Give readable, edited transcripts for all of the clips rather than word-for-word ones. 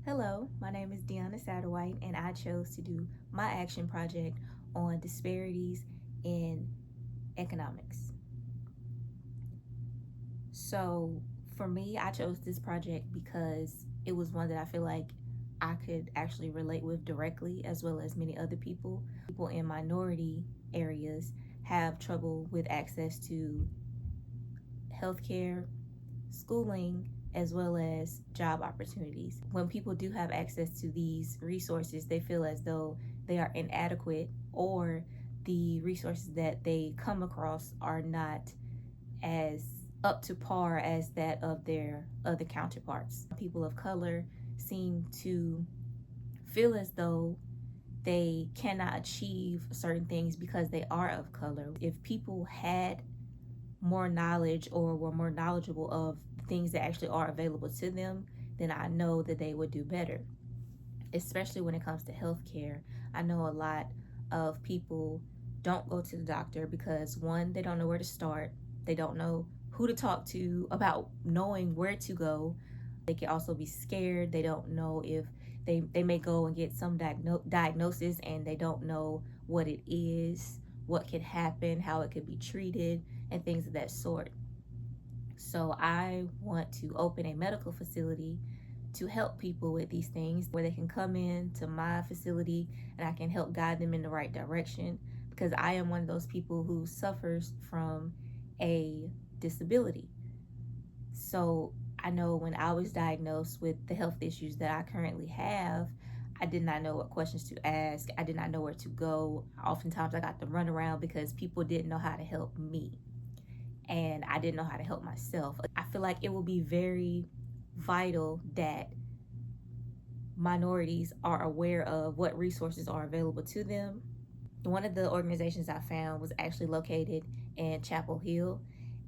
Hello, my name is Deanna Satterwhite, and I chose to do my action project on disparities in economics. So, for me, I chose this project because it was one that I feel like I could actually relate with directly, as well as many other people. People in minority areas have trouble with access to healthcare, schooling, as well as job opportunities. When people do have access to these resources, they feel as though they are inadequate, or the resources that they come across are not as up to par as that of their other counterparts. People of color seem to feel as though they cannot achieve certain things because they are of color. If people had more knowledge or were more knowledgeable of things that actually are available to them, then I know that they would do better, especially when it comes to healthcare. I know a lot of people don't go to the doctor because, one, they don't know where to start, they don't know who to talk to about knowing where to go. They can also be scared. They don't know if they may go and get some diagnosis and they don't know what it is, what could happen, how it could be treated, and things of that sort. So I want to open a medical facility to help people with these things, where they can come in to my facility and I can help guide them in the right direction, because I am one of those people who suffers from a disability. So I know when I was diagnosed with the health issues that I currently have, I did not know what questions to ask. I did not know where to go. Oftentimes I got to run around because people didn't know how to help me, and I didn't know how to help myself. I feel like it will be very vital that minorities are aware of what resources are available to them. One of the organizations I found was actually located in Chapel Hill,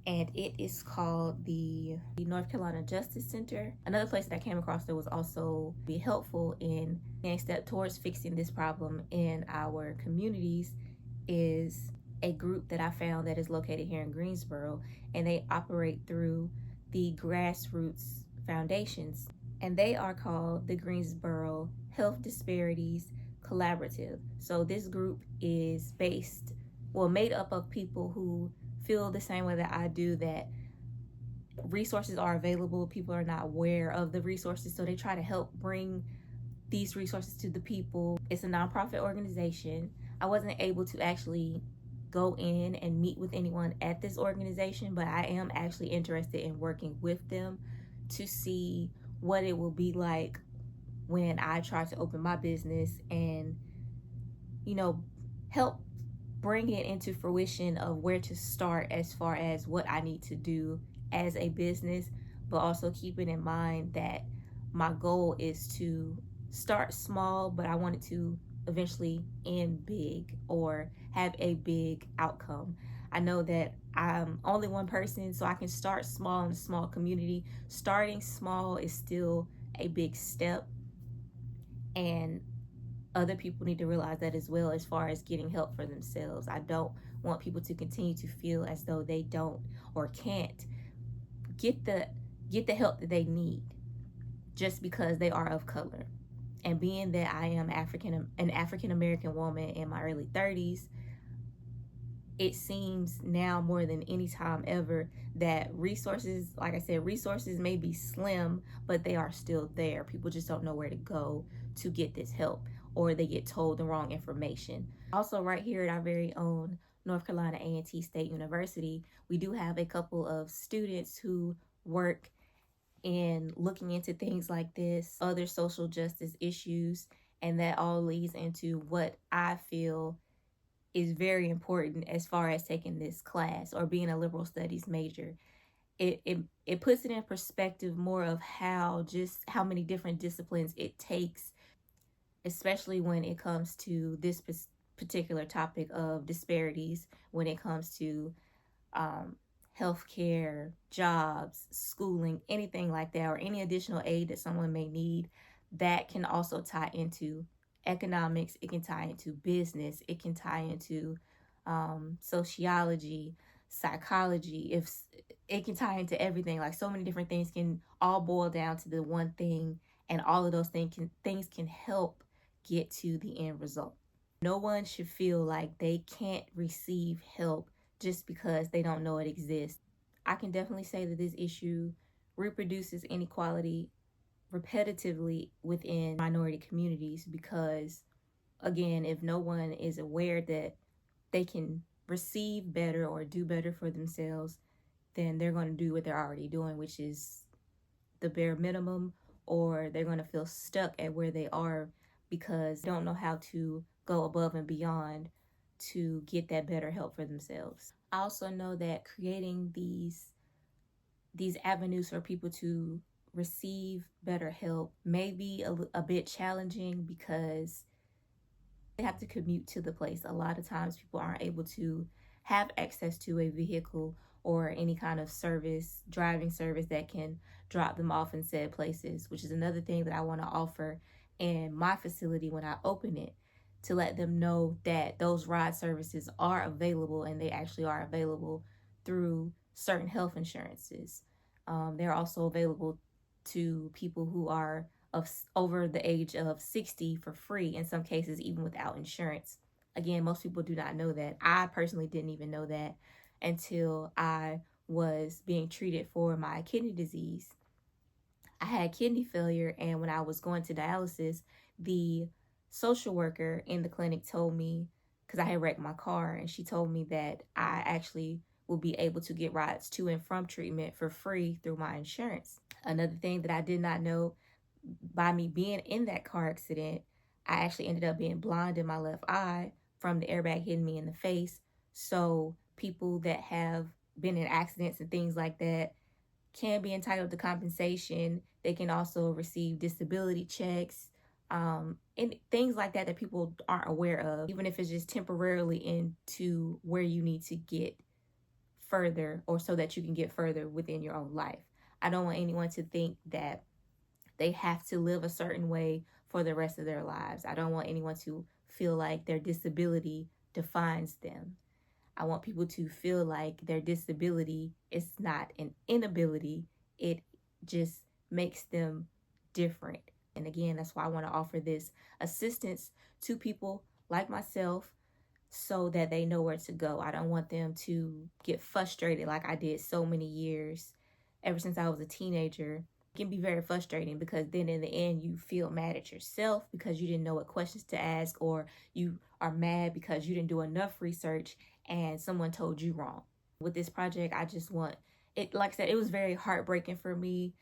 and it is called the North Carolina Justice Center. Another place that I came across that was also be helpful in a step towards fixing this problem in our communities is a group that I found that is located here in Greensboro, and they operate through the Grassroots Foundations, and they are called the Greensboro Health Disparities Collaborative. So this group is made up of people who feel the same way that I do, that resources are available, people are not aware of the resources, so they try to help bring these resources to the people. It's a nonprofit organization. I wasn't able to actually go in and meet with anyone at this organization, but I am actually interested in working with them to see what it will be like when I try to open my business and, help bring it into fruition of where to start as far as what I need to do as a business, but also keeping in mind that my goal is to start small, but I want it to eventually end big or have a big outcome. I know that I'm only one person, so I can start small in a small community. Starting small is still a big step, and other people need to realize that as well, as far as getting help for themselves. I don't want people to continue to feel as though they don't or can't get the help that they need just because they are of color. And being that I am an African American woman in my early 30s, it seems now more than any time ever that resources, like I said, resources may be slim, but they are still there. People just don't know where to go to get this help, or they get told the wrong information. Also, right here at our very own North Carolina A&T State University, we do have a couple of students who work in looking into things like this, other social justice issues, and that all leads into what I feel is very important as far as taking this class or being a liberal studies major. It puts it in perspective more of how many different disciplines it takes, especially when it comes to this particular topic of disparities, when it comes to healthcare, jobs, schooling, anything like that, or any additional aid that someone may need. That can also tie into economics. It can tie into business. It can tie into sociology, psychology. If it can tie into everything, like so many different things can all boil down to the one thing and all of those things can help get to the end result. No one should feel like they can't receive help just because they don't know it exists. I can definitely say that this issue reproduces inequality repetitively within minority communities because, again, if no one is aware that they can receive better or do better for themselves, then they're going to do what they're already doing, which is the bare minimum, or they're going to feel stuck at where they are because they don't know how to go above and beyond to get that better help for themselves. I also know that creating these avenues for people to receive better help may be a bit challenging because they have to commute to the place. A lot of times people aren't able to have access to a vehicle or any kind of driving service that can drop them off in said places, which is another thing that I want to offer in my facility when I open it, to let them know that those ride services are available, and they actually are available through certain health insurances. They're also available to people who are over the age of 60 for free, in some cases even without insurance. Again, most people do not know that. I personally didn't even know that until I was being treated for my kidney disease. I had kidney failure, and when I was going to dialysis, the social worker in the clinic told me, because I had wrecked my car, and she told me that I actually will be able to get rides to and from treatment for free through my insurance. Another thing that I did not know, by me being in that car accident, I actually ended up being blind in my left eye from the airbag hitting me in the face. So people that have been in accidents and things like that can be entitled to compensation. They can also receive disability checks, and things like that people aren't aware of, even if it's just temporarily into where you need to get further, or so that you can get further within your own life. I don't want anyone to think that they have to live a certain way for the rest of their lives. I don't want anyone to feel like their disability defines them. I want people to feel like their disability is not an inability, it just makes them different. And again, that's why I want to offer this assistance to people like myself so that they know where to go. I don't want them to get frustrated like I did so many years ever since I was a teenager. It can be very frustrating because then in the end you feel mad at yourself because you didn't know what questions to ask, or you are mad because you didn't do enough research and someone told you wrong. With this project, I just want it, like I said, it was very heartbreaking for me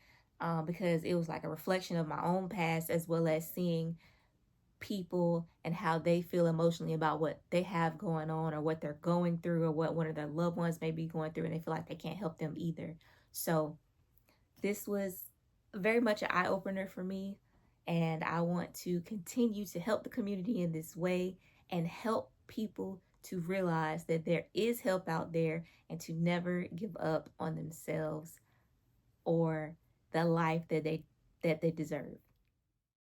because it was like a reflection of my own past, as well as seeing people and how they feel emotionally about what they have going on, or what they're going through, or what one of their loved ones may be going through, and they feel like they can't help them either. So this was very much an eye-opener for me, and I want to continue to help the community in this way and help people to realize that there is help out there, and to never give up on themselves or the life that they deserve.